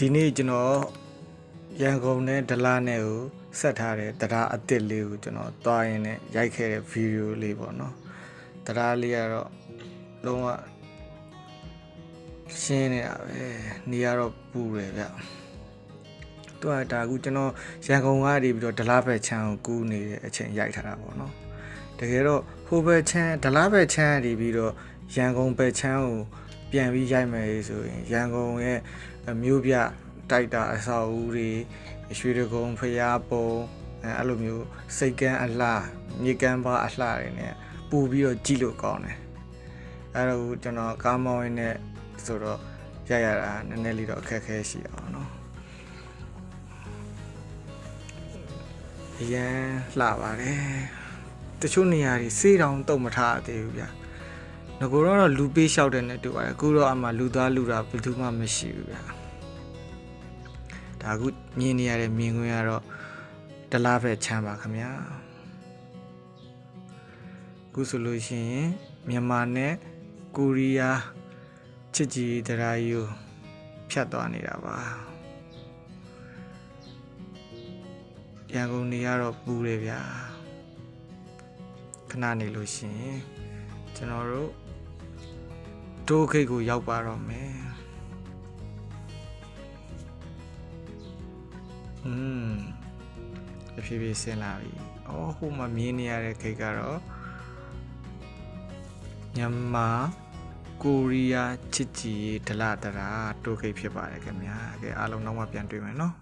ဒီနေ့ကျွန်တော်ရန်ကုန်နဲ့ဒလနဲ့ကိုဆက်ထားတဲ့တရားအစ်စ်လေးကိုကျွန်တော်တွားရင်းနဲ့ရိုက်ခဲ့တဲ့ဗီဒီယိုလေးပေါ့နော်တရားလေးကတော့လုံးဝရှင်းနေတာပဲနေရာတော့ပူတယ်ဗျသူကဒါကူကျွန်တော်ရန်ကုန်ကနေပြီးတော့ဒလဘက်ချမ်းကိုကူးနေတဲ့အချိန်ရိုက်ထားတာပေါ့နော်တကယ်တော့ဟိုဘက်ချမ်းဒလဘက်ချမ်းနေပြီးတော့ရန်ကုန်ဘက်ချမ်းကိုပြန်ပြီးရိုက်မယ်ဆိုရင်ရန်ကုန်ရဲ့မြို့ပြတိုက်တာအဆောက်အဦတွေရွှေတကုံဖျားပုံအဲ့လိုမျိုးစိတ်ကန်းအလှမြေကန်းပါအလှတွေနဲ့ပူပြီးတော့ကြည့်လို့ကောင်းတယ်အဲ့တော့ကျွန်တော်ကားမောင်းရင်းနဲ့ဆိုတော့ရရတာနည်းနည်းလေးတော့အခက်အခဲရှိအောင်နော်အရန်လှပါတယ်တချို့နေရာတွေစေးတောင်တုံမထားသေးဘူးဗျာငကိုတော့လူပေးလျှောက်တယ်နဲ့တူပါတယ်အခုတော့အမှလူသားလူတာဘယ်သူမှမရှိဘူးဗျာဒါအခုမြင်နေရတဲ့မြင်ကွင်းကတော့ဒလဘက်ချမ်းပါခင်ဗျာအခုဆိုလို့ရှိရင်မြန်မာနဲ့ကိုရီးယားချစ်ကြည်တရားကြီးကိုဖြတ်သွားနေတာပါရန်ကုန်နေရတော့ပူတယ်ဗျာခဏနေလို့ရှိရင်ကျွန်တော်တို့ဒိုးခိတ်ကိုရောက်ပါတော့မယ်အဖြည်းဖြည်းဆင်းလာပြီအော်ဟိုမှာမြင်နေရတဲ့ခိတ်ကတော့မြန်မာကိုရီးယားချစ်ကြည်ဒလတရာဒိုးခိတ်ဖြစ်ပါတယ်ခင်ဗျာကဲအားလုံးတော့မှပြန်တွေ့မယ်နော်